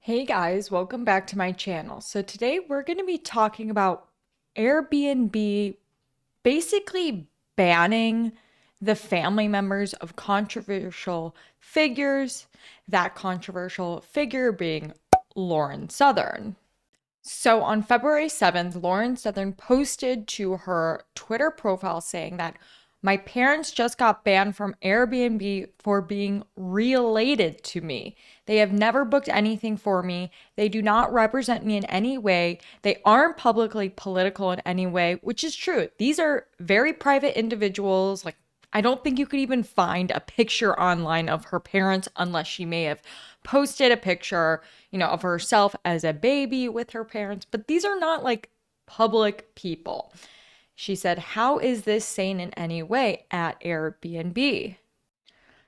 Hey guys, welcome back to my channel. So today we're going to be talking about Airbnb basically banning the family members of controversial figures, that controversial figure being Lauren Southern. So on February 7th, Lauren Southern posted to her Twitter profile saying that my parents just got banned from Airbnb for being related to me. They have never booked anything for me. They do not represent me in any way. They aren't publicly political in any way, which is true. These are very private individuals. Like, I don't think you could even find a picture online of her parents unless she may have posted a picture, of herself as a baby with her parents. But these are not like public people. She said, "How is this sane in any way at Airbnb?"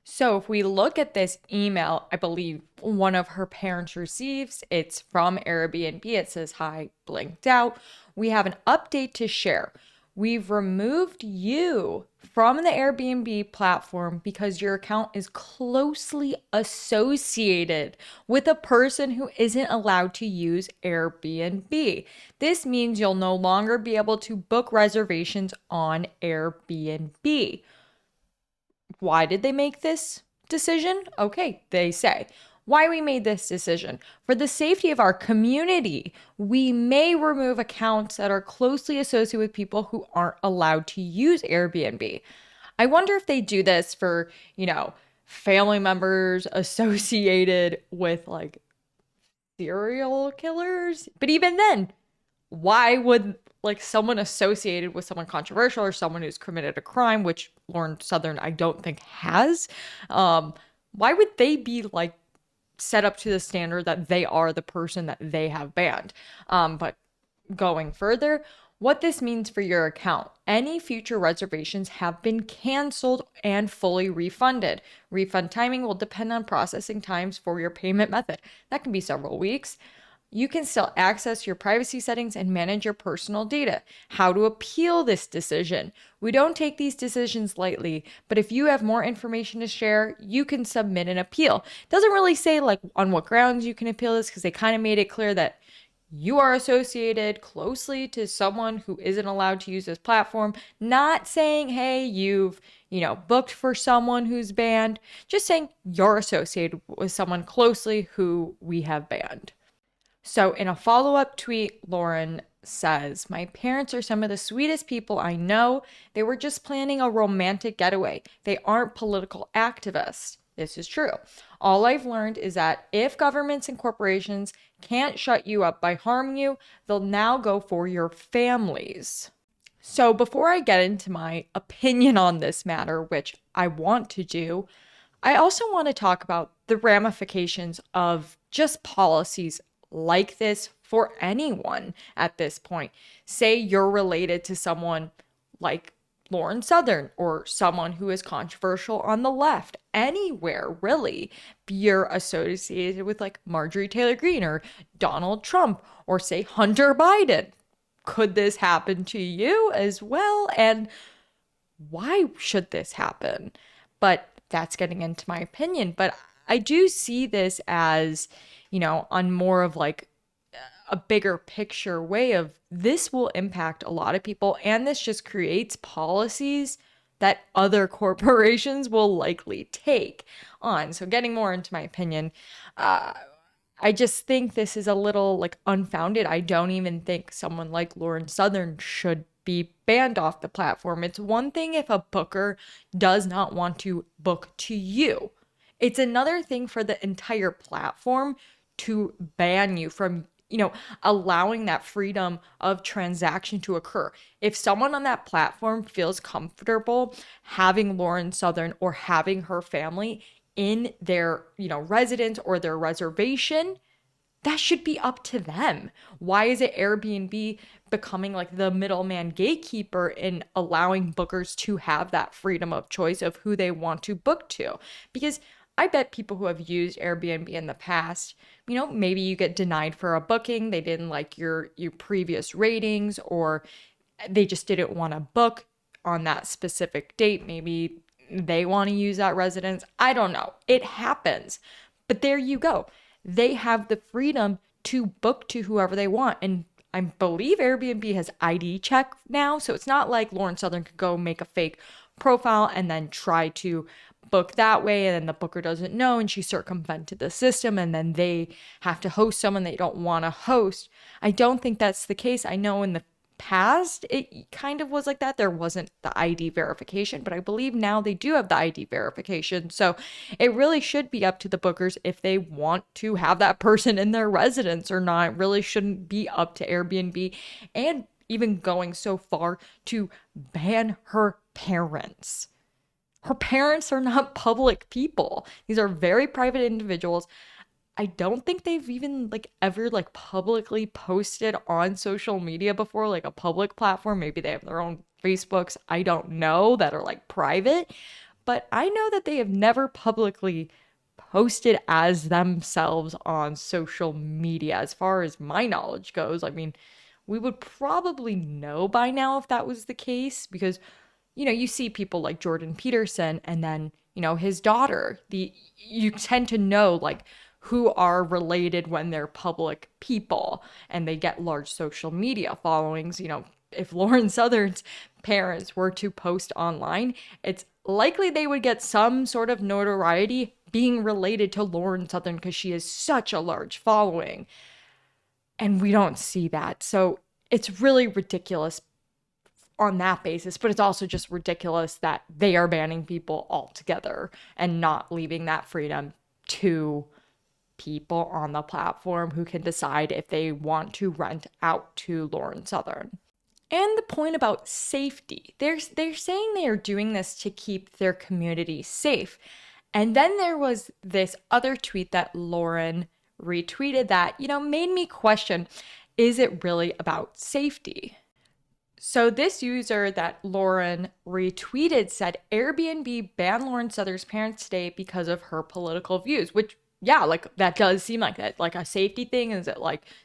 So if we look at this email, I believe one of her parents receives, it's from Airbnb. It says, "Hi, blinked out. We have an update to share. We've removed you from the Airbnb platform because your account is closely associated with a person who isn't allowed to use Airbnb. This means you'll no longer be able to book reservations on Airbnb." Why did they make this decision? Okay, they say. Why we made this decision. For the safety of our community, we may remove accounts that are closely associated with people who aren't allowed to use Airbnb. I wonder if they do this for, family members associated with like serial killers. But even then, why would like someone associated with someone controversial or someone who's committed a crime, which Lauren Southern I don't think has, why would they be like set up to the standard that they are the person that they have banned? But going further, what this means for your account. Any future reservations have been canceled and fully refunded. Refund timing will depend on processing times for your payment method. That can be several weeks. You can still access your privacy settings and manage your personal data. How to appeal this decision. We don't take these decisions lightly, but if you have more information to share, you can submit an appeal. It doesn't really say like on what grounds you can appeal this because they kind of made it clear that you are associated closely to someone who isn't allowed to use this platform. Not saying, hey, you've, booked for someone who's banned. Just saying you're associated with someone closely who we have banned. So, in a follow up tweet, Lauren says, "My parents are some of the sweetest people I know. They were just planning a romantic getaway. They aren't political activists." This is true. "All I've learned is that if governments and corporations can't shut you up by harming you, they'll now go for your families." So, before I get into my opinion on this matter, which I want to do, I also want to talk about the ramifications of just policies like this for anyone at this point. Say you're related to someone like Lauren Southern or someone who is controversial on the left, anywhere really. You're associated with like Marjorie Taylor Greene or Donald Trump or say Hunter Biden. Could this happen to you as well? And why should this happen? But that's getting into my opinion. But I do see this as, on more of like a bigger picture way of this will impact a lot of people. And this just creates policies that other corporations will likely take on. So, getting more into my opinion, I just think this is a little like unfounded. I don't even think someone like Lauren Southern should be banned off the platform. It's one thing if a booker does not want to book to you. It's another thing for the entire platform to ban you from, allowing that freedom of transaction to occur. If someone on that platform feels comfortable having Lauren Southern or having her family in their, residence or their reservation, that should be up to them. Why is it Airbnb becoming like the middleman gatekeeper in allowing bookers to have that freedom of choice of who they want to book to? Because I bet people who have used Airbnb in the past, maybe you get denied for a booking, they didn't like your previous ratings, or they just didn't want to book on that specific date. Maybe they want to use that residence. I don't know. It happens. But there you go. they have the freedom to book to whoever they want. And I believe Airbnb has ID check now. So it's not like Lauren Southern could go make a fake profile and then try to book that way. And then the booker doesn't know and she circumvented the system. And then they have to host someone they don't want to host. I don't think that's the case. I know in the past it kind of was like that. There wasn't the ID verification, but I believe now they do have the ID verification. So it really should be up to the bookers if they want to have that person in their residence or not. It really shouldn't be up to Airbnb, and even going so far to ban her parents. Her parents are not public people. These are very private individuals. I don't think they've even ever publicly posted on social media before, like a public platform. Maybe they have their own Facebooks, I don't know, that are private. But I know that they have never publicly posted as themselves on social media, as far as my knowledge goes. I mean, we would probably know by now if that was the case, because you see people like Jordan Peterson and then, his daughter. You tend to know who are related when they're public people and they get large social media followings. If Lauren Southern's parents were to post online, it's likely they would get some sort of notoriety being related to Lauren Southern because she has such a large following. And we don't see that. So it's really ridiculous on that basis, but it's also just ridiculous that they are banning people altogether and not leaving that freedom to people on the platform who can decide if they want to rent out to Lauren Southern. And the point about safety, they're saying they are doing this to keep their community safe. And then there was this other tweet that Lauren retweeted that, made me question, is it really about safety? So this user that Lauren retweeted said Airbnb banned Lauren Southern's parents today because of her political views, which, yeah, that does seem like that, a safety thing. Is it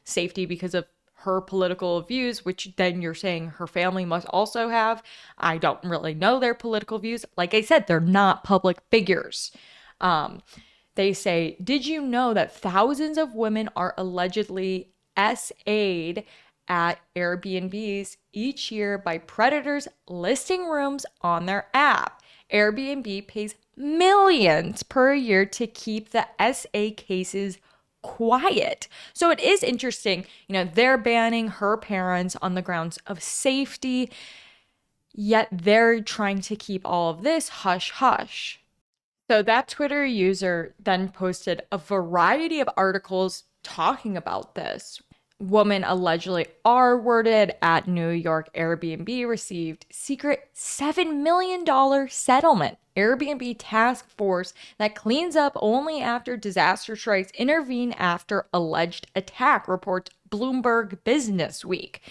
safety because of her political views, which then you're saying her family must also have? I don't really know their political views. Like I said, they're not public figures. They say, did you know that thousands of women are allegedly SA'd at Airbnbs each year by predators listing rooms on their app? Airbnb pays millions per year to keep the SA cases quiet. So it is interesting, they're banning her parents on the grounds of safety, yet they're trying to keep all of this hush hush. So that Twitter user then posted a variety of articles talking about this. Woman allegedly R-worded at New York Airbnb received secret $7 million settlement. Airbnb task force that cleans up only after disaster strikes intervene after alleged attack, reports Bloomberg Business Week.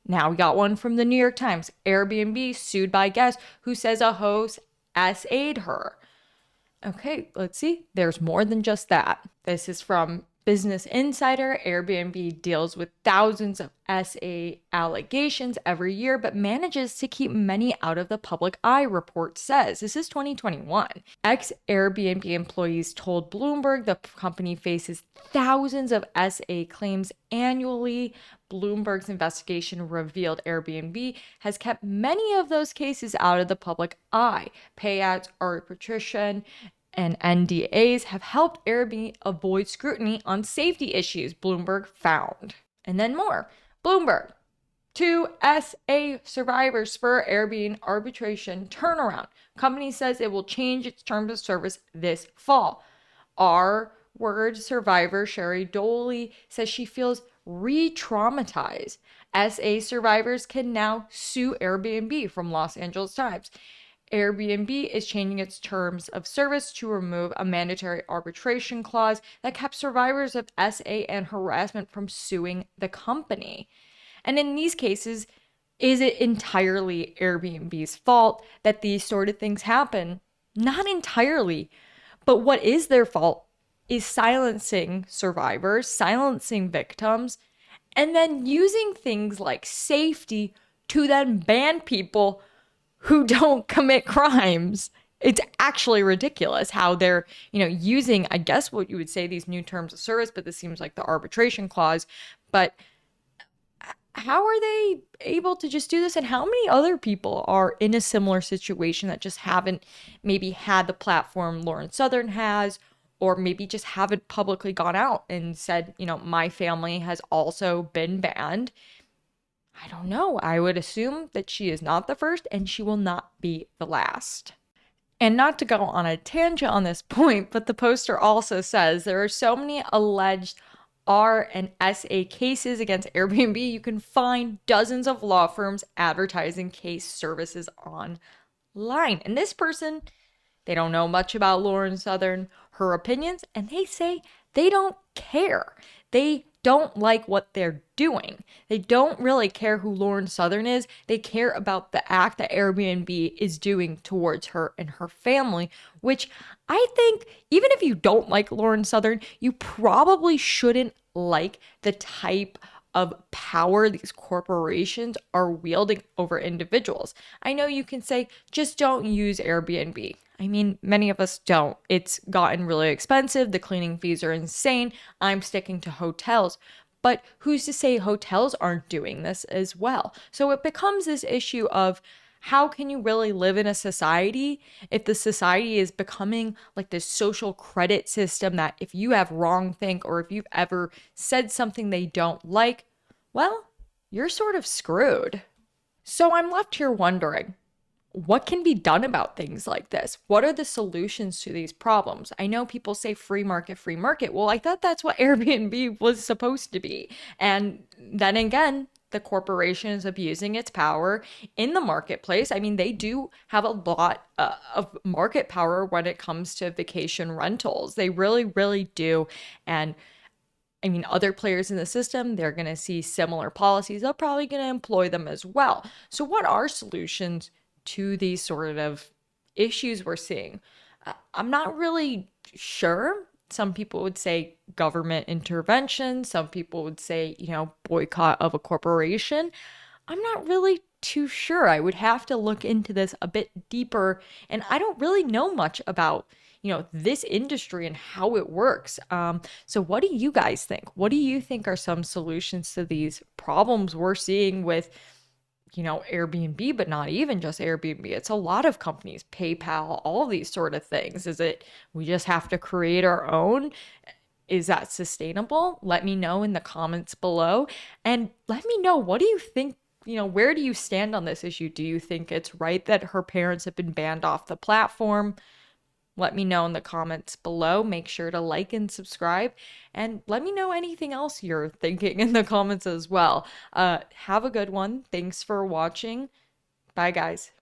Now we got one from the New York Times. Airbnb sued by guest who says a host SA'd her. Okay, let's see. There's more than just that. This is from Business Insider. Airbnb deals with thousands of SA allegations every year, but manages to keep many out of the public eye, report says. This is 2021. Ex-Airbnb employees told Bloomberg the company faces thousands of SA claims annually. Bloomberg's investigation revealed Airbnb has kept many of those cases out of the public eye. Payouts, arbitration, and NDAs have helped Airbnb avoid scrutiny on safety issues, Bloomberg found. And then more. Bloomberg, 2 SA survivors spur Airbnb arbitration turnaround. Company says it will change its terms of service this fall. R-word survivor Sherry Doley says she feels re-traumatized. SA survivors can now sue Airbnb, from Los Angeles Times. Airbnb is changing its terms of service to remove a mandatory arbitration clause that kept survivors of SA and harassment from suing the company. And in these cases, is it entirely Airbnb's fault that these sort of things happen? Not entirely. But what is their fault is silencing survivors, silencing victims, and then using things like safety to then ban people who don't commit crimes. It's actually ridiculous how they're, using, I guess what you would say, these new terms of service, but this seems like the arbitration clause. But how are they able to just do this? And how many other people are in a similar situation that just haven't maybe had the platform Lauren Southern has, or maybe just haven't publicly gone out and said, my family has also been banned? I don't know. I would assume that she is not the first and she will not be the last. And not to go on a tangent on this point, but the poster also says there are so many alleged R and SA cases against Airbnb, you can find dozens of law firms advertising case services online. And this person, they don't know much about Lauren Southern, her opinions, and they say they don't care. They don't like what they're doing. They don't really care who Lauren Southern is. They care about the act that Airbnb is doing towards her and her family, which I think, even if you don't like Lauren Southern, you probably shouldn't like the type of power these corporations are wielding over individuals. I know you can say, just don't use Airbnb. I mean, many of us don't. It's gotten really expensive. The cleaning fees are insane. I'm sticking to hotels. But who's to say hotels aren't doing this as well? So it becomes this issue of, how can you really live in a society if the society is becoming like this social credit system that if you have wrong think, or if you've ever said something they don't like, well, you're sort of screwed. So I'm left here wondering, what can be done about things like this? What are the solutions to these problems? I know people say free market, free market. Well, I thought that's what Airbnb was supposed to be. And then again, the corporation is abusing its power in the marketplace. I mean, they do have a lot of market power when it comes to vacation rentals. They really, really do. And I mean, other players in the system, they're going to see similar policies. They're probably going to employ them as well. So, what are solutions to these sort of issues we're seeing? I'm not really sure. Some people would say government intervention. Some people would say, boycott of a corporation. I'm not really too sure. I would have to look into this a bit deeper. And I don't really know much about, this industry and how it works. So what do you guys think? What do you think are some solutions to these problems we're seeing with, Airbnb, but not even just Airbnb? It's a lot of companies, PayPal, all these sort of things. Is it we just have to create our own? Is that sustainable? Let me know in the comments below. And let me know, what do you think? Where do you stand on this issue? Do you think it's right that her parents have been banned off the platform? Let me know in the comments below. Make sure to like and subscribe. And let me know anything else you're thinking in the comments as well. Have a good one. Thanks for watching. Bye, guys.